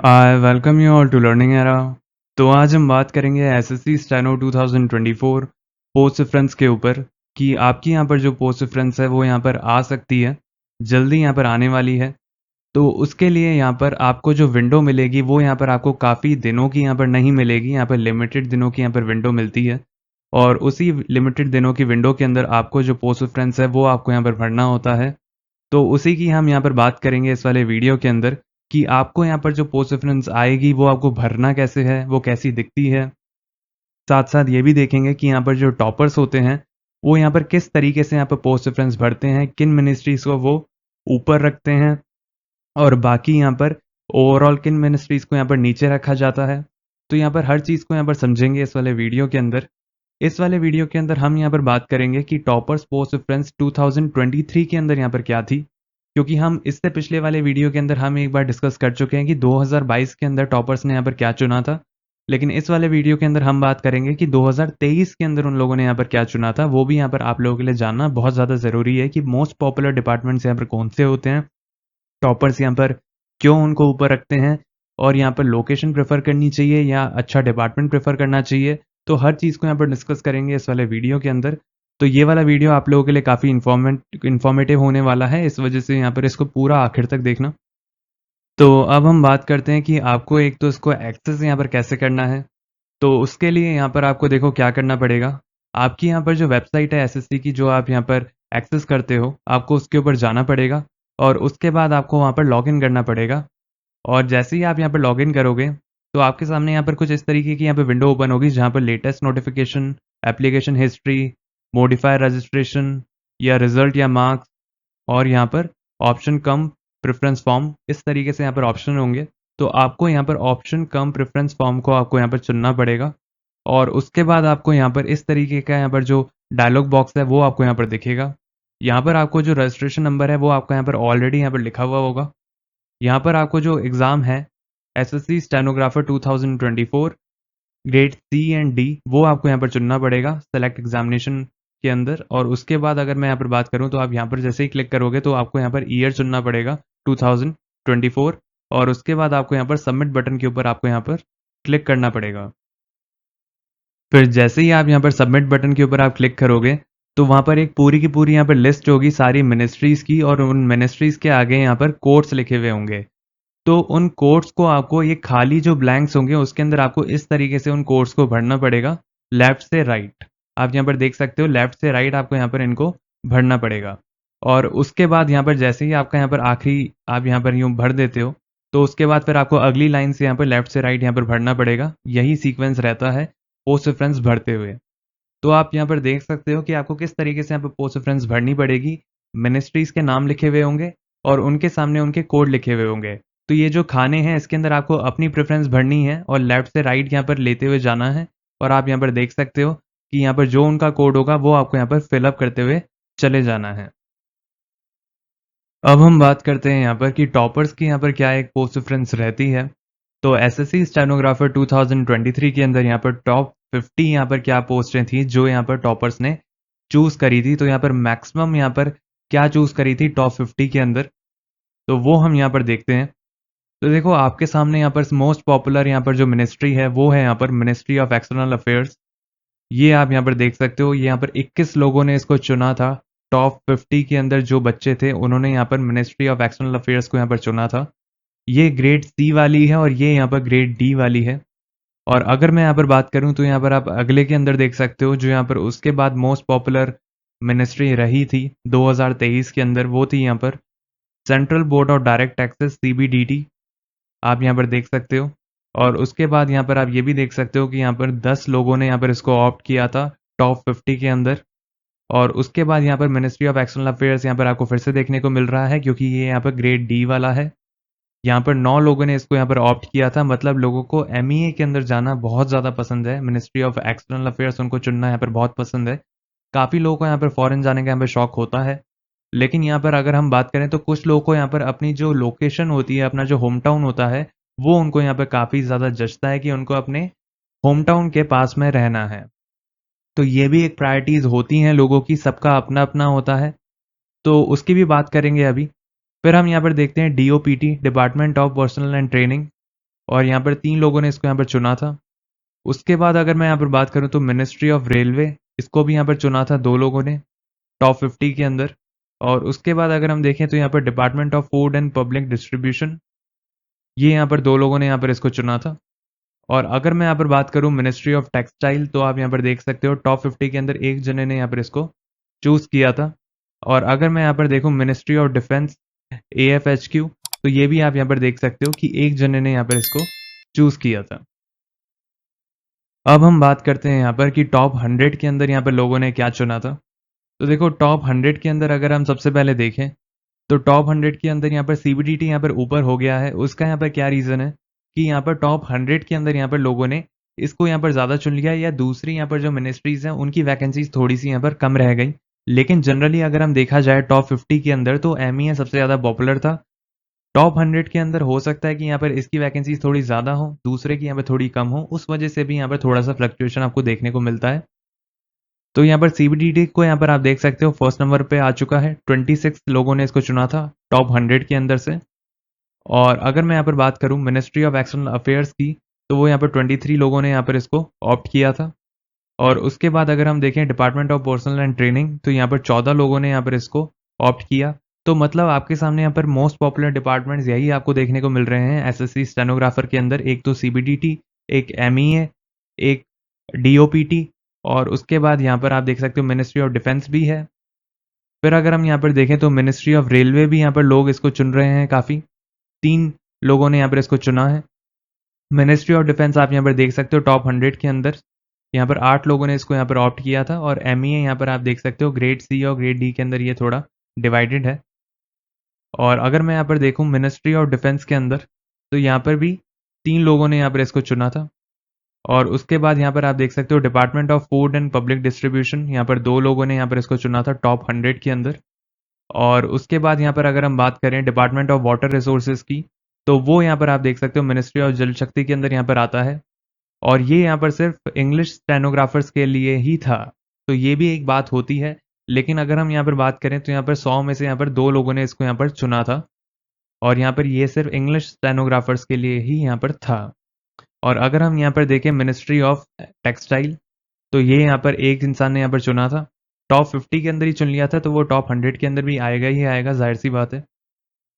I welcome you all to learning era. तो आज हम बात करेंगे एसएससी स्टेनो 2024 पोस्ट रेफरेंस के ऊपर कि आपकी यहाँ पर जो पोस्ट रेफरेंस है वो यहाँ पर आ सकती है, जल्दी यहाँ पर आने वाली है। तो उसके लिए यहाँ पर आपको जो विंडो मिलेगी वो यहाँ पर आपको काफ़ी दिनों की यहाँ पर नहीं मिलेगी, यहाँ पर लिमिटेड दिनों की यहाँ पर विंडो मिलती है। और उसी लिमिटेड दिनों की विंडो के अंदर आपको जो पोस्ट रेफरेंस है वो आपको यहाँ पर भरना होता है। तो उसी की हम यहाँ पर बात करेंगे इस वाले वीडियो के अंदर कि आपको यहाँ पर जो पोस्ट रेफरेंस आएगी वो आपको भरना कैसे है, वो कैसी दिखती है। साथ साथ ये भी देखेंगे कि यहाँ पर जो टॉपर्स होते हैं वो यहाँ पर किस तरीके से यहाँ पर पोस्ट रेफरेंस भरते हैं, किन मिनिस्ट्रीज को वो ऊपर रखते हैं और बाकी यहाँ पर ओवरऑल किन मिनिस्ट्रीज को यहाँ पर नीचे रखा जाता है। तो यहाँ पर हर चीज़ को यहाँ पर समझेंगे इस वाले वीडियो के अंदर। इस वाले वीडियो के अंदर हम यहाँ पर बात करेंगे कि टॉपर्स पोस्ट रेफरेंस 2023 के अंदर यहाँ पर क्या थी, क्योंकि हम इससे पिछले वाले वीडियो के अंदर हम एक बार डिस्कस कर चुके हैं कि 2022 के अंदर टॉपर्स ने यहाँ पर क्या चुना था। लेकिन इस वाले वीडियो के अंदर हम बात करेंगे कि 2023 के अंदर उन लोगों ने यहाँ पर क्या चुना था। वो भी यहाँ पर आप लोगों के लिए जानना बहुत ज़्यादा ज़रूरी है कि मोस्ट पॉपुलर डिपार्टमेंट्स यहाँ पर कौन से होते हैं, टॉपर्स यहाँ पर क्यों उनको ऊपर रखते हैं और यहाँ पर लोकेशन प्रेफर करनी चाहिए या अच्छा डिपार्टमेंट प्रेफर करना चाहिए। तो हर चीज़ को यहाँ पर डिस्कस करेंगे इस वाले वीडियो के अंदर। तो ये वाला वीडियो आप लोगों के लिए काफ़ी इन्फॉर्मेटिव होने वाला है, इस वजह से यहाँ पर इसको पूरा आखिर तक देखना। तो अब हम बात करते हैं कि आपको एक तो इसको एक्सेस यहाँ पर कैसे करना है। तो उसके लिए यहाँ पर आपको देखो क्या करना पड़ेगा। आपकी यहाँ पर जो वेबसाइट है एसएससी की जो आप यहाँ पर एक्सेस करते हो, आपको उसके ऊपर जाना पड़ेगा और उसके बाद आपको वहाँ पर लॉगिन करना पड़ेगा। और जैसे ही आप यहाँ पर लॉगिन करोगे तो आपके सामने यहाँ पर कुछ इस तरीके की यहाँ पर विंडो ओपन होगी जहाँ पर latest notification, application history, modify registration या रिजल्ट या मार्क्स और यहाँ पर ऑप्शन कम प्रेफरेंस फॉर्म, इस तरीके से यहाँ पर ऑप्शन होंगे। तो आपको यहाँ पर ऑप्शन कम प्रेफरेंस फॉर्म को आपको यहाँ पर चुनना पड़ेगा और उसके बाद आपको यहाँ पर इस तरीके का यहाँ पर जो डायलॉग बॉक्स है वो आपको यहाँ पर दिखेगा। यहाँ पर आपको जो रजिस्ट्रेशन नंबर है वो आपका यहाँ पर ऑलरेडी यहाँ पर लिखा हुआ होगा। यहाँ पर आपको जो एग्ज़ाम है SSC stenographer 2024 grade C and D वो आपको यहाँ पर चुनना पड़ेगा सेलेक्ट एग्जामिनेशन के अंदर। और उसके बाद अगर मैं यहाँ पर बात करूँ तो आप यहाँ पर जैसे ही क्लिक करोगे तो आपको यहाँ पर ईयर चुनना पड़ेगा 2024 और उसके बाद आपको यहाँ पर सबमिट बटन के ऊपर आपको यहाँ पर क्लिक करना पड़ेगा। फिर जैसे ही आप यहाँ पर सबमिट बटन के ऊपर आप क्लिक करोगे तो वहाँ पर एक पूरी की पूरी यहाँ पर लिस्ट होगी सारी मिनिस्ट्रीज की और उन मिनिस्ट्रीज के आगे यहाँ पर कोड्स लिखे हुए होंगे। तो उन कोड्स को आपको ये खाली जो ब्लैंक्स होंगे उसके अंदर आपको इस तरीके से उन कोड्स को भरना पड़ेगा लेफ्ट से राइट। आप यहाँ पर देख सकते हो लेफ्ट से राइट आपको यहाँ पर इनको भरना पड़ेगा। और उसके बाद यहाँ पर जैसे ही आपका यहाँ पर आखिरी आप यहाँ पर यूँ भर देते हो तो उसके बाद फिर आपको अगली लाइन से यहाँ पर लेफ्ट से राइट यहाँ पर भरना पड़ेगा। यही सीक्वेंस रहता है पोस्ट रेफरेंस भरते हुए। तो आप यहाँ पर देख सकते हो कि आपको किस तरीके से यहाँ पर पोस्ट रेफरेंस भरनी पड़ेगी। मिनिस्ट्रीज के नाम लिखे हुए होंगे और उनके सामने उनके कोड लिखे हुए होंगे। तो ये जो खाने हैं इसके अंदर आपको अपनी प्रेफरेंस भरनी है और लेफ्ट से राइट यहाँ पर लेते हुए जाना है। और आप यहाँ पर देख सकते हो कि यहाँ पर जो उनका कोड होगा वो आपको यहाँ पर फिलअप करते हुए चले जाना है। अब हम बात करते हैं यहाँ पर कि टॉपर्स की यहाँ पर क्या एक पोस्ट रेफरेंस रहती है। तो एसएससी स्टेनोग्राफर 2023 के अंदर यहाँ पर टॉप 50 यहाँ पर क्या पोस्टें थी जो यहाँ पर टॉपर्स ने चूज़ करी थी। तो यहाँ पर मैक्सिमम यहाँ पर क्या चूज़ करी थी टॉप 50 के अंदर, तो वो हम यहाँ पर देखते हैं। तो देखो आपके सामने यहाँ पर मोस्ट पॉपुलर यहाँ पर जो मिनिस्ट्री है वो है यहाँ पर मिनिस्ट्री ऑफ एक्सटर्नल अफेयर्स। ये आप यहाँ पर देख सकते हो, ये यहाँ पर 21 लोगों ने इसको चुना था। टॉप 50 के अंदर जो बच्चे थे उन्होंने यहाँ पर मिनिस्ट्री ऑफ एक्सटर्नल अफेयर्स को यहाँ पर चुना था। ये ग्रेड सी वाली है और ये यहाँ पर ग्रेड डी वाली है। और अगर मैं यहाँ पर बात करूँ तो यहाँ पर आप अगले के अंदर देख सकते हो जो यहाँ पर उसके बाद मोस्ट पॉपुलर मिनिस्ट्री रही थी 2023 के अंदर, वो थी यहाँ पर central board of direct taxes CBDT. आप यहाँ पर देख सकते हो। और उसके बाद यहाँ पर आप ये भी देख सकते हो कि यहाँ पर 10 लोगों ने यहाँ पर इसको ऑप्ट किया था टॉप 50 के अंदर। और उसके बाद यहाँ पर मिनिस्ट्री ऑफ एक्सटर्नल अफेयर्स यहाँ पर आपको फिर से देखने को मिल रहा है क्योंकि ये यहाँ पर ग्रेड डी वाला है। यहाँ पर 9 लोगों ने इसको यहाँ पर ऑप्ट किया था, मतलब लोगों को एमईए के अंदर जाना बहुत ज़्यादा पसंद है। मिनिस्ट्री ऑफ एक्सटर्नल अफेयर्स उनको चुनना यहाँ पर बहुत पसंद है। काफ़ी लोगों को यहाँ पर फॉरेन जाने का यहाँ पर शौक होता है। लेकिन यहाँ पर अगर हम बात करें तो कुछ लोगों को यहाँ पर अपनी जो लोकेशन होती है, अपना जो होम टाउन होता है, वो उनको यहाँ पर काफ़ी ज़्यादा जचता है कि उनको अपने होम टाउन के पास में रहना है। तो ये भी एक प्रायोरिटीज़ होती हैं लोगों की, सबका अपना अपना होता है। तो उसकी भी बात करेंगे अभी। फिर हम यहाँ पर देखते हैं DOPT, department of personal and training. और यहाँ पर 3 लोगों ने इसको यहाँ पर चुना था। उसके बाद अगर मैं यहाँ पर बात करूँ तो मिनिस्ट्री ऑफ रेलवे, इसको भी यहाँ पर चुना था 2 लोगों ने टॉप 50 के अंदर। और उसके बाद अगर हम देखें तो यहाँ पर department of food and public distribution, ये यहाँ पर 2 लोगों ने यहाँ पर इसको चुना था। और अगर मैं यहाँ पर बात करूँ मिनिस्ट्री ऑफ टेक्सटाइल, तो आप यहाँ पर देख सकते हो टॉप 50 के अंदर एक जने ने यहाँ पर इसको चूज किया था। और अगर मैं यहाँ पर देखूँ मिनिस्ट्री ऑफ डिफेंस AFHQ, तो ये भी आप यहाँ पर देख सकते हो कि एक जने ने यहाँ पर इसको चूज किया था। अब हम बात करते हैं यहाँ पर कि टॉप 100 के अंदर यहाँ पर लोगों ने क्या चुना था। तो देखो टॉप 100 के अंदर अगर हम सबसे पहले देखें तो टॉप 100 के अंदर यहाँ पर CBDT यहाँ पर ऊपर हो गया है। उसका यहाँ पर क्या रीज़न है कि यहाँ पर टॉप 100 के अंदर यहाँ पर लोगों ने इसको यहाँ पर ज़्यादा चुन लिया, या दूसरी यहाँ पर जो मिनिस्ट्रीज़ हैं उनकी वैकेंसीज थोड़ी सी यहाँ पर कम रह गई। लेकिन जनरली अगर हम देखा जाए टॉप 50 के अंदर तो MEA सबसे ज़्यादा पॉपुलर था। टॉप 100 के अंदर हो सकता है कि यहाँ पर इसकी वैकेंसीज थोड़ी ज़्यादा हो, दूसरे की यहाँ पर थोड़ी कम हो, उस वजह से भी यहाँ पर थोड़ा सा फ्लक्चुएशन आपको देखने को मिलता है। तो यहाँ पर CBDT को यहाँ पर आप देख सकते हो फर्स्ट नंबर पे आ चुका है। 26 लोगों ने इसको चुना था टॉप 100 के अंदर से। और अगर मैं यहाँ पर बात करूँ मिनिस्ट्री ऑफ एक्सटर्नल अफेयर्स की, तो वो यहाँ पर 23 लोगों ने यहाँ पर इसको ऑप्ट किया था। और उसके बाद अगर हम देखें department of personal and training, तो यहाँ पर 14 लोगों ने यहाँ पर इसको ऑप्ट किया। तो मतलब आपके सामने यहाँ पर मोस्ट पॉपुलर डिपार्टमेंट्स यही आपको देखने को मिल रहे हैं SSC स्टेनोग्राफर के अंदर। एक तो CBDT, एक MEA, एक DOPT, और उसके बाद यहाँ पर आप देख सकते हो मिनिस्ट्री ऑफ डिफेंस भी है। फिर अगर हम यहाँ पर देखें तो मिनिस्ट्री ऑफ रेलवे भी यहाँ पर लोग इसको चुन रहे हैं काफ़ी, 3 लोगों ने यहाँ पर इसको चुना है। मिनिस्ट्री ऑफ डिफेंस आप यहाँ पर देख सकते हो टॉप 100 के अंदर यहाँ पर 8 लोगों ने इसको यहाँ पर ऑप्ट किया था। और MEA यहाँ पर आप देख सकते हो ग्रेड C और ग्रेड D के अंदर ये थोड़ा डिवाइडेड है। और अगर मैं यहाँ पर देखूँ मिनिस्ट्री ऑफ डिफेंस के अंदर, तो यहाँ पर भी 3 लोगों ने यहाँ पर इसको चुना था। और उसके बाद यहाँ पर आप देख सकते हो department of food and public distribution, यहाँ पर 2 लोगों ने यहाँ पर इसको चुना था टॉप 100 के अंदर। और उसके बाद यहाँ पर अगर हम बात करें डिपार्टमेंट ऑफ वाटर रिसोर्सेज की, तो वो यहाँ पर आप देख सकते हो मिनिस्ट्री ऑफ जल शक्ति के अंदर यहाँ पर आता है। और ये यहाँ पर सिर्फ इंग्लिश स्टेनोग्राफर्स के लिए ही था, तो ये भी एक बात होती है। लेकिन अगर हम यहाँ पर बात करें तो यहाँ पर 100 में से यहाँ पर 2 लोगों ने इसको यहाँ पर चुना था। और यहाँ पर ये सिर्फ इंग्लिश स्टेनोग्राफर्स के लिए ही यहाँ पर था। और अगर हम यहाँ पर देखें मिनिस्ट्री ऑफ टेक्सटाइल, तो ये यहाँ पर एक इंसान ने यहाँ पर चुना था। टॉप 50 के अंदर ही चुन लिया था, तो वो टॉप 100 के अंदर भी आएगा ही आएगा, जाहिर सी बात है।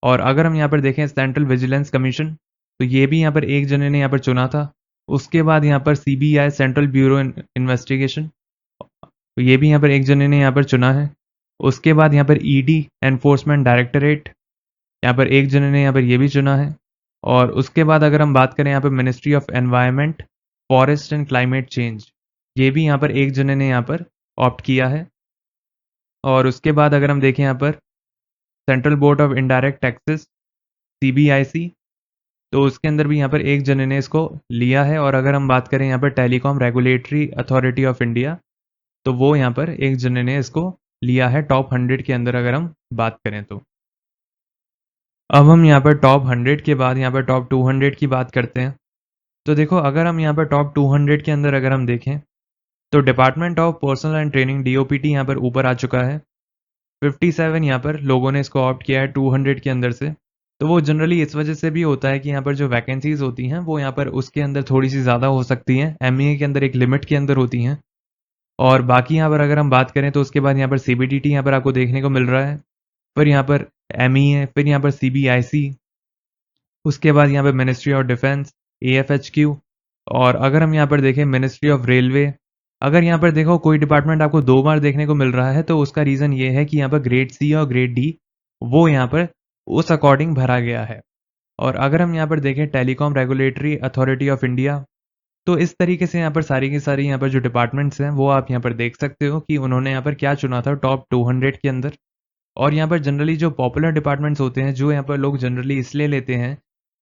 और अगर हम यहाँ पर देखें सेंट्रल विजिलेंस कमीशन, तो ये भी यहाँ पर एक जने ने यहाँ पर चुना था। उसके बाद यहाँ पर CBI सेंट्रल ब्यूरो इन्वेस्टिगेशन, तो ये भी यहाँ पर एक जने ने यहाँ पर चुना है। उसके बाद यहाँ पर ED एनफोर्समेंट डायरेक्टरेट, यहाँ पर एक जने ने यहाँ पर ये भी चुना है। और उसके बाद अगर हम बात करें यहाँ पर ministry of environment, forest and climate change, ये भी यहाँ पर एक जने ने यहाँ पर ऑप्ट किया है। और उसके बाद अगर हम देखें यहाँ पर central board of indirect taxes CBIC, तो उसके अंदर भी यहाँ पर एक जने ने इसको लिया है। और अगर हम बात करें यहाँ पर telecom regulatory authority of India, तो वो यहाँ पर एक जने ने इसको लिया है टॉप 100 के अंदर अगर हम बात करें तो। अब हम यहाँ पर टॉप 100 के बाद यहाँ पर टॉप 200 की बात करते हैं। तो देखो अगर हम यहाँ पर टॉप 200 के अंदर अगर हम देखें तो department of personal and training DOPT यहाँ पर ऊपर आ चुका है। 57 यहाँ पर लोगों ने इसको ऑप्ट किया है 200 के अंदर से। तो वो जनरली इस वजह से भी होता है कि यहाँ पर जो वैकेंसीज होती हैं वो यहाँ पर उसके अंदर थोड़ी सी ज़्यादा हो सकती हैं, MEA के अंदर एक लिमिट के अंदर होती हैं। और बाकी यहाँ पर अगर हम बात करें तो उसके बाद यहाँ पर CBDT यहाँ पर आपको देखने को मिल रहा है, फिर यहाँ पर MEA, फिर यहाँ पर CBIC, उसके बाद यहाँ पर मिनिस्ट्री ऑफ डिफेंस AFHQ। और अगर हम यहाँ पर देखें मिनिस्ट्री ऑफ रेलवे, अगर यहाँ पर देखो कोई डिपार्टमेंट आपको 2 बार देखने को मिल रहा है तो उसका रीज़न ये है कि यहाँ पर ग्रेड C और ग्रेड D वो यहाँ पर उस अकॉर्डिंग भरा गया है। और अगर हम यहाँ पर देखें telecom regulatory authority of India, तो इस तरीके से यहाँ पर सारी की सारी यहाँ पर जो डिपार्टमेंट्स हैं वो आप यहाँ पर देख सकते हो कि उन्होंने यहाँ पर क्या चुना था टॉप 200 के अंदर। और यहाँ पर जनरली जो पॉपुलर डिपार्टमेंट्स होते हैं, जो यहाँ पर लोग जनरली इसलिए लेते हैं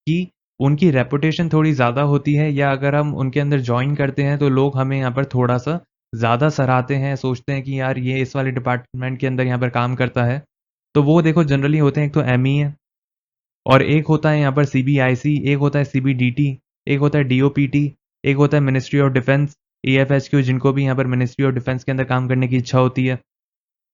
कि उनकी रेपुटेशन थोड़ी ज़्यादा होती है, या अगर हम उनके अंदर ज्वाइन करते हैं तो लोग हमें यहाँ पर थोड़ा सा ज़्यादा सराहते हैं, सोचते हैं कि यार ये इस वाले डिपार्टमेंट के अंदर यहाँ पर काम करता है। तो वो देखो जनरली होते हैं, एक तो MEA, और एक होता है यहाँ पर CBIC, एक होता है CBDT, एक होता है DOPT, एक होता है मिनिस्ट्री ऑफ डिफेंस AFHQ, जिनको भी यहाँ पर मिनिस्ट्री ऑफ डिफेंस के अंदर काम करने की इच्छा होती है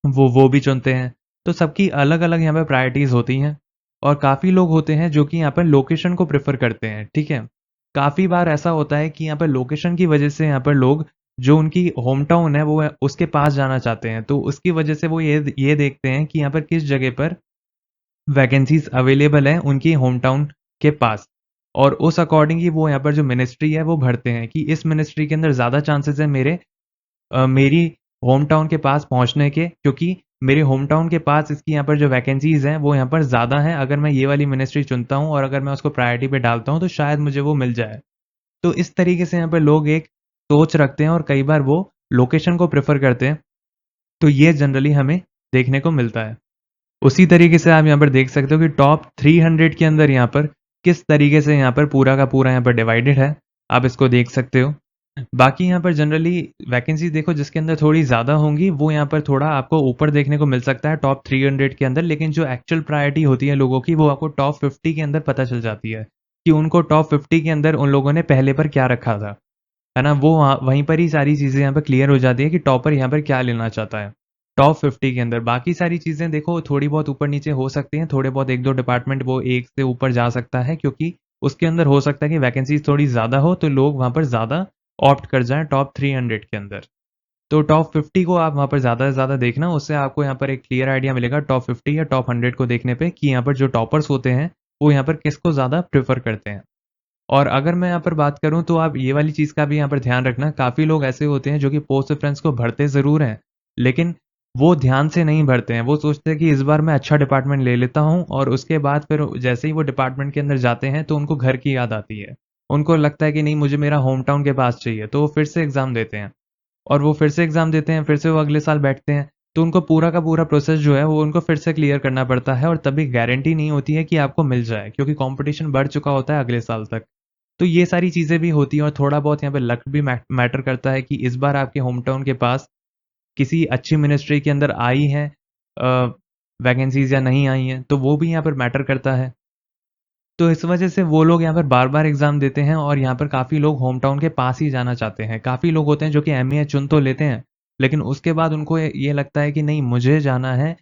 वो भी चुनते हैं। तो सबकी अलग अलग यहाँ पर प्रायोरिटीज़ होती हैं। और काफ़ी लोग होते हैं जो कि यहाँ पर लोकेशन को प्रेफर करते हैं, ठीक है। काफ़ी बार ऐसा होता है कि यहाँ पर लोकेशन की वजह से यहाँ पर लोग जो उनकी होम टाउन है वो उसके पास जाना चाहते हैं। तो उसकी वजह से वो ये देखते हैं कि यहाँ पर किस जगह पर वैकेंसीज़ अवेलेबल हैं उनकी होम टाउन के पास। और उस अकॉर्डिंग ही वो यहाँ पर जो मिनिस्ट्री है वो भरते हैं कि इस मिनिस्ट्री के अंदर ज़्यादा चांसेस है मेरी होम टाउन के पास पहुँचने के, क्योंकि मेरे होम टाउन के पास इसकी यहाँ पर जो वैकेंसीज़ हैं वो यहाँ पर ज़्यादा हैं। अगर मैं ये वाली मिनिस्ट्री चुनता हूँ और अगर मैं उसको प्रायोरिटी पे डालता हूँ तो शायद मुझे वो मिल जाए। तो इस तरीके से यहाँ पे लोग एक सोच रखते हैं और कई बार वो लोकेशन को प्रेफ़र करते हैं। तो ये जनरली हमें देखने को मिलता है। उसी तरीके से आप यहाँ पर देख सकते हो कि टॉप 300 के अंदर यहाँ पर किस तरीके से यहाँ पर पूरा का पूरा यहाँ पर डिवाइडेड है। आप इसको देख सकते हो। बाकी यहाँ पर जनरली वैकेंसी देखो जिसके अंदर थोड़ी ज़्यादा होंगी वो यहाँ पर थोड़ा आपको ऊपर देखने को मिल सकता है टॉप 300 के अंदर, लेकिन जो एक्चुअल प्रायोरिटी होती है लोगों की वो आपको टॉप 50 के अंदर पता चल जाती है कि उनको टॉप 50 के अंदर उन लोगों ने पहले पर क्या रखा था। है ना? वो वहीं पर ही सारी चीज़ें यहाँ पे क्लियर हो जाती है कि टॉपर यहाँ पर क्या लेना चाहता है। टॉप 50 के अंदर बाकी सारी चीज़ें देखो थोड़ी बहुत ऊपर-नीचे हो सकती हैं, थोड़े बहुत 1-2 डिपार्टमेंट वो एक से ऊपर जा सकता है, क्योंकि उसके अंदर हो सकता है कि वैकेंसीज़ थोड़ी ज़्यादा हो तो लोग वहाँ पर ज़्यादा ऑप्ट कर जाएँ टॉप 300 के अंदर। तो टॉप 50 को आप वहाँ पर ज़्यादा से ज़्यादा देखना, उससे आपको यहाँ पर एक क्लियर आइडिया मिलेगा टॉप 50 या टॉप 100 को देखने पे कि यहाँ पर जो टॉपर्स होते हैं, वो यहाँ पर किसको ज़्यादा प्रेफ़र करते हैं। और अगर मैं यहाँ पर बात करूँ तो आप ये वाली चीज़ का भी यहाँ पर ध्यान रखना, काफ़ी लोग ऐसे होते हैं जो कि पोस्ट प्रेफ़रेंस को भरते ज़रूर हैं, लेकिन वो ध्यान से नहीं भरते हैं। वो सोचते हैं कि इस बार मैं अच्छा डिपार्टमेंट ले लेता हूँ और उसके बाद फिर जैसे ही वो डिपार्टमेंट के अंदर जाते हैं तो उनको घर की याद आती है। उनको लगता है कि नहीं, मुझे मेरा होम टाउन के पास चाहिए, तो वो फिर से एग्ज़ाम देते हैं। और वो फिर से एग्ज़ाम देते हैं, फिर से वो अगले साल बैठते हैं, तो उनको पूरा का पूरा प्रोसेस जो है वो उनको फिर से क्लियर करना पड़ता है और तभी गारंटी नहीं होती है कि आपको मिल जाए, क्योंकि कॉम्पिटिशन बढ़ चुका होता है अगले साल तक। तो ये सारी चीज़ें भी होती हैं और थोड़ा बहुत यहाँ पे लक भी मैटर करता है कि इस बार आपके होम टाउन के पास किसी अच्छी मिनिस्ट्री के अंदर आई हैं वैकेंसीज़ या नहीं आई हैं, तो वो भी यहाँ पर मैटर करता है। तो इस वजह से वो लोग यहाँ पर बार-बार एग्ज़ाम देते हैं और यहाँ पर काफ़ी लोग होम टाउन के पास ही जाना चाहते हैं। काफ़ी लोग होते हैं जो कि एमईए चुन तो लेते हैं, लेकिन उसके बाद उनको ये लगता है कि नहीं, मुझे जाना है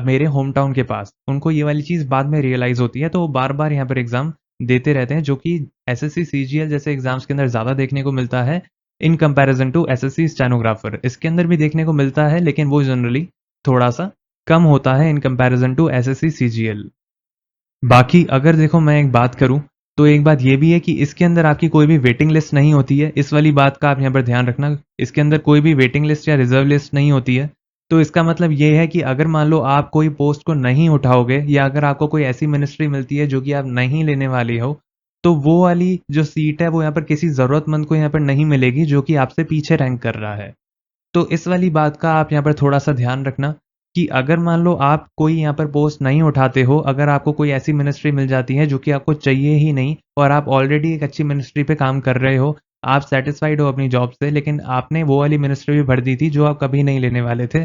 मेरे होम टाउन के पास। उनको ये वाली चीज़ बाद में रियलाइज़ होती है, तो वो बार-बार यहाँ पर एग्ज़ाम देते रहते हैं, जो कि एसएससी, सीजीएल जैसे एग्ज़ाम्स के अंदर ज़्यादा देखने को मिलता है in comparison to SSC stenographer. इसके अंदर भी देखने को मिलता है, लेकिन वो जनरली थोड़ा-सा कम होता है in comparison to SSC, CGL. बाकी अगर देखो मैं एक बात करूँ, तो एक बात ये भी है कि इसके अंदर आपकी कोई भी वेटिंग लिस्ट नहीं होती है। इस वाली बात का आप यहाँ पर ध्यान रखना। इसके अंदर कोई भी वेटिंग लिस्ट या रिज़र्व लिस्ट नहीं होती है। तो इसका मतलब ये है कि अगर मान लो आप कोई पोस्ट को नहीं उठाओगे या अगर आपको कोई ऐसी मिनिस्ट्री मिलती है जो कि आप नहीं लेने वाले हो, तो वो वाली जो सीट है वो यहाँ पर किसी ज़रूरतमंद को यहाँ पर नहीं मिलेगी जो कि आपसे पीछे रैंक कर रहा है। तो इस वाली बात का आप यहाँ पर थोड़ा-सा ध्यान रखना कि अगर मान लो आप कोई यहाँ पर पोस्ट नहीं उठाते हो, अगर आपको कोई ऐसी मिनिस्ट्री मिल जाती है जो कि आपको चाहिए ही नहीं और आप ऑलरेडी एक अच्छी मिनिस्ट्री पे काम कर रहे हो, आप सैटिस्फाइड हो अपनी जॉब से, लेकिन आपने वो वाली मिनिस्ट्री भी भर दी थी जो आप कभी नहीं लेने वाले थे।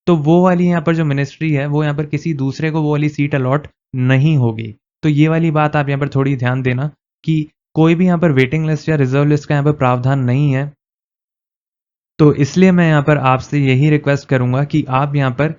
तो वो वाली यहाँ पर जो मिनिस्ट्री है, वो यहाँ पर किसी दूसरे को वो वाली सीट अलॉट नहीं होगी। तो ये वाली बात आप यहाँ पर थोड़ी ध्यान देना कि कोई भी यहाँ पर वेटिंग लिस्ट या रिज़र्व लिस्ट का यहाँ पर प्रावधान नहीं है। तो इसलिए मैं यहाँ पर आपसे यही रिक्वेस्ट करूँगा कि आप यहाँ पर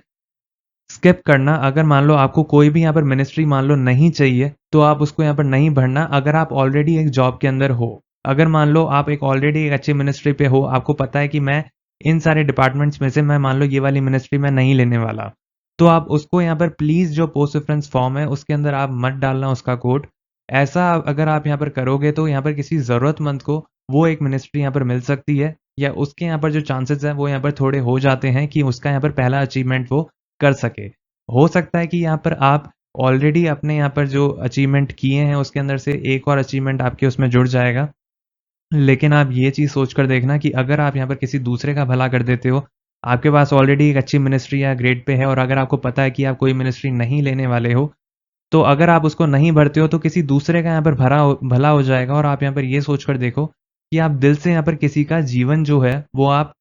स्किप करना। अगर मान लो आपको कोई भी यहाँ पर मिनिस्ट्री मान लो नहीं चाहिए, तो आप उसको यहाँ पर नहीं भरना अगर आप ऑलरेडी एक जॉब के अंदर हो। अगर मान लो आप एक ऑलरेडी एक अच्छी मिनिस्ट्री पे हो, आपको पता है कि मैं इन सारे डिपार्टमेंट्स में से मैं मान लो ये वाली मिनिस्ट्री मैं नहीं लेने वाला, तो आप उसको यहाँ पर प्लीज़ जो पोस्ट रेफरेंस फॉर्म है उसके अंदर आप मत डालना उसका कोड। ऐसा अगर आप यहाँ पर करोगे तो यहाँ पर किसी ज़रूरतमंद को वो एक मिनिस्ट्री यहाँ पर मिल सकती है या उसके यहाँ पर जो चांसेस हैं वो यहाँ पर थोड़े हो जाते हैं कि उसका यहाँ पर पहला अचीवमेंट वो कर सके। हो सकता है कि यहाँ पर आप ऑलरेडी अपने यहाँ पर जो अचीवमेंट किए हैं उसके अंदर से एक और अचीवमेंट आपके उसमें जुड़ जाएगा। लेकिन आप ये चीज़ सोचकर देखना कि अगर आप यहाँ पर किसी दूसरे का भला कर देते हो, आपके पास ऑलरेडी एक अच्छी मिनिस्ट्री या ग्रेड पे है और अगर आपको पता है कि आप कोई मिनिस्ट्री नहीं लेने वाले हो, तो अगर आप उसको नहीं भरते हो तो किसी दूसरे का यहाँ पर भला हो जाएगा और आप यहाँ पर ये सोचकर देखो कि आप दिल से यहाँ पर किसी का जीवन जो है वो आप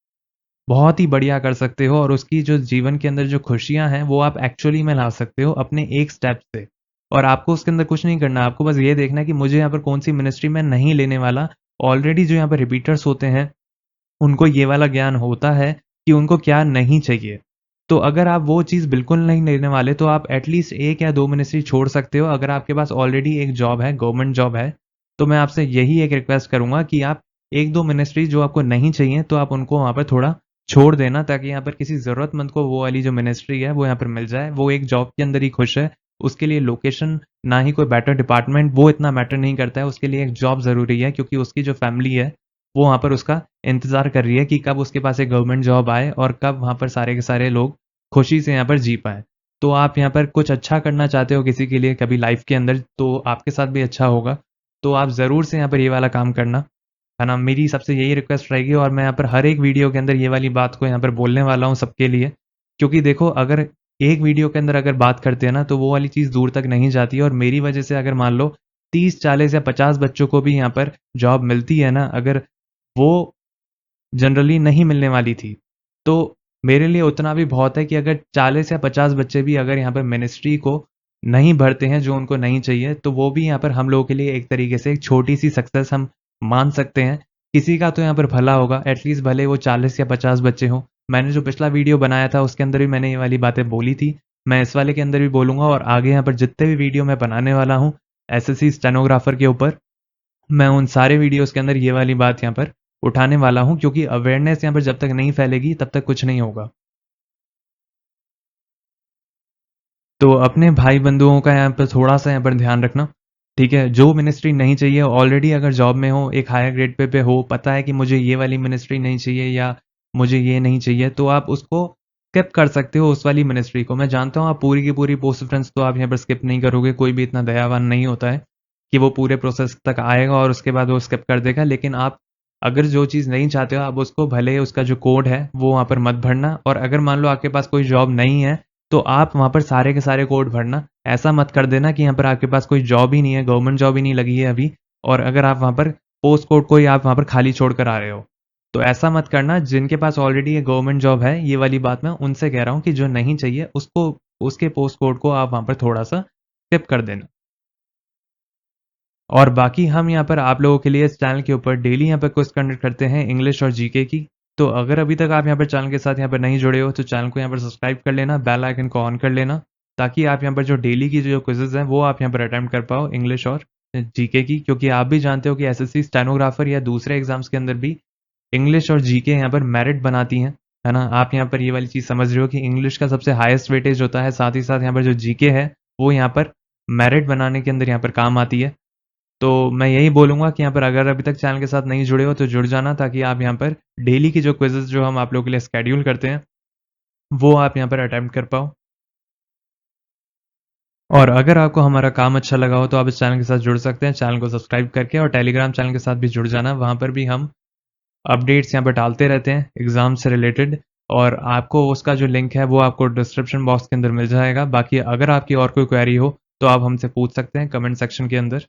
बहुत ही बढ़िया कर सकते हो और उसकी जो जीवन के अंदर जो खुशियाँ हैं वो आप एक्चुअली में ला सकते हो अपने एक स्टेप से। और आपको उसके अंदर कुछ नहीं करना, आपको बस ये देखना है कि मुझे यहाँ पर कौन-सी मिनिस्ट्री मैं नहीं लेने वाला। ऑलरेडी जो यहाँ पर रिपीटर्स होते हैं, उनको ये वाला ज्ञान होता है कि उनको क्या नहीं चाहिए। तो अगर आप वो चीज़ बिल्कुल नहीं लेने वाले तो आप एटलीस्ट 1 या 2 मिनिस्ट्री छोड़ सकते हो अगर आपके पास ऑलरेडी एक जॉब है, गवर्नमेंट जॉब है। तो मैं आपसे यही एक रिक्वेस्ट करूँगा कि आप 1-2 मिनिस्ट्री जो आपको नहीं चाहिए तो आप उनको वहाँ पर थोड़ा छोड़ देना, ताकि यहाँ पर किसी ज़रूरतमंद को वो वाली जो मिनिस्ट्री है वो यहाँ पर मिल जाए। वो एक जॉब के अंदर ही खुश है, उसके लिए लोकेशन ना ही कोई बेटर डिपार्टमेंट वो इतना मैटर नहीं करता है, उसके लिए एक जॉब ज़रूरी है, क्योंकि उसकी जो फैमिली है वो वहाँ पर उसका इंतज़ार कर रही है कि कब उसके पास एक गवर्नमेंट जॉब आए और कब वहाँ पर सारे के सारे लोग खुशी से यहाँ पर जी पाएँ। तो आप यहाँ पर कुछ अच्छा करना चाहते हो किसी के लिए कभी लाइफ़ के अंदर, तो आपके साथ भी अच्छा होगा। तो आप ज़रूर से यहाँ पर ये वाला काम करना, है ना? मेरी सबसे यही रिक्वेस्ट रहेगी, और मैं यहाँ पर हर एक वीडियो के अंदर ये वाली बात को यहाँ पर बोलने वाला हूँ सबके लिए। क्योंकि देखो, अगर एक वीडियो के अंदर अगर बात करते हैं ना, तो वो वाली चीज़ दूर तक नहीं जाती है, और मेरी वजह से अगर मान लो 30, 40 या 50 बच्चों को भी यहाँ पर जॉब मिलती है ना, अगर वो जनरली नहीं मिलने वाली थी, तो मेरे लिए उतना भी बहुत है कि अगर 40 या 50 बच्चे भी अगर यहाँ पर मिनिस्ट्री को नहीं भरते हैं जो उनको नहीं चाहिए, तो वो भी यहाँ पर हम लोगों के लिए एक तरीके से एक छोटी-सी सक्सेस हम मान सकते हैं। किसी का तो यहाँ पर भला होगा, एटलीस्ट भले वो 40 या 50 बच्चे हों। मैंने जो पिछला वीडियो बनाया था उसके अंदर भी मैंने ये वाली बातें बोली थी। मैं इस वाले के अंदर भी बोलूँगा, और आगे यहाँ पर जितने भी वीडियो मैं बनाने वाला हूँ एसएससी स्टेनोग्राफर के ऊपर, मैं उन सारे वीडियोज़ के अंदर ये वाली बात यहाँ पर उठाने वाला हूँ, क्योंकि अवेयरनेस यहाँ पर जब तक नहीं फैलेगी तब तक कुछ नहीं होगा। तो अपने भाई-बंधुओं का यहाँ पे थोड़ा-सा यहाँ पर ध्यान रखना, ठीक है? जो मिनिस्ट्री नहीं चाहिए, ऑलरेडी अगर जॉब में हो, एक हायर ग्रेड पे हो, पता है कि मुझे ये वाली मिनिस्ट्री नहीं चाहिए या मुझे ये नहीं चाहिए, तो आप उसको स्किप कर सकते हो, उस वाली मिनिस्ट्री को। मैं जानता हूँ आप पूरी की पूरी पोस्ट रेफ़रेंस तो आप यहाँ पर स्किप नहीं करोगे, कोई भी इतना दयावान नहीं होता है कि वो पूरे प्रोसेस तक आएगा और उसके बाद वो स्किप कर देगा। लेकिन आप अगर जो चीज़ नहीं चाहते हो, आप उसको भले ही उसका जो कोड है, वो वहाँ पर मत भरना, और अगर मान लो आपके पास कोई जॉब नहीं है, तो आप वहाँ पर सारे के सारे कोड भरना। ऐसा मत कर देना कि यहाँ पर आपके पास कोई जॉब ही नहीं है, गवर्नमेंट जॉब ही नहीं लगी है अभी, और अगर आप वहाँ पर पोस्ट कोड को ही आप वहाँ पर खाली छोड़ कर आ रहे हो। तो ऐसा मत करना, जिनके पास ऑलरेडी ये गवर्नमेंट जॉब है, ये वाली बात मैं उनसे कह रहा हूँ कि जो नहीं चाहिए उसको, उसके पोस्ट कोड को आप वहाँ पर थोड़ा-सा स्किप कर देना। और बाकी हम यहाँ पर आप लोगों के लिए इस चैनल के ऊपर डेली यहाँ पर क्विज़ कंडक्ट करते हैं इंग्लिश और जीके की। तो अगर अभी तक आप यहाँ पर चैनल के साथ यहाँ पर नहीं जुड़े हो, तो चैनल को यहाँ पर सब्सक्राइब कर लेना, बेल आइकन को ऑन कर लेना, ताकि आप यहाँ पर जो डेली की जो क्विज़ेज़ हैं, वो आप यहाँ पर अटेम्प्ट कर पाओ इंग्लिश और जीके की। क्योंकि आप भी जानते हो कि एसएससी स्टेनोग्राफर या दूसरे एग्ज़ाम्स के अंदर भी इंग्लिश और जीके यहाँ पर मेरिट बनाती हैं, है ना? आप यहाँ पर ये वाली चीज़ समझ रहे हो कि इंग्लिश का सबसे हाईएस्ट वेटेज होता है, साथ ही साथ यहाँ पर जो जीके है, वो यहाँ पर मेरिट बनाने के अंदर यहाँ पर काम आती है। तो मैं यही बोलूँगा कि यहाँ पर अगर अभी तक चैनल के साथ नहीं जुड़े हो, तो जुड़ जाना, ताकि आप यहाँ पर डेली की जो क्विज़ेज़ जो हम आप लोगों के लिए शेड्यूल करते हैं, वो आप यहाँ पर अटेम्प्ट कर पाओ। और अगर आपको हमारा काम अच्छा लगा हो, तो आप इस चैनल के साथ जुड़ सकते हैं, चैनल को सब्सक्राइब करके, और टेलीग्राम चैनल के साथ भी जुड़ जाना। वहाँ पर भी हम अपडेट्स यहाँ पर डालते रहते हैं एग्ज़ाम से रिलेटेड, और आपको उसका जो लिंक है, वो आपको डिस्क्रिप्शन बॉक्स के अंदर मिल जाएगा। बाकी अगर आपकी और कोई क्वेरी हो, तो आप हमसे पूछ सकते हैं कमेंट सेक्शन के अंदर।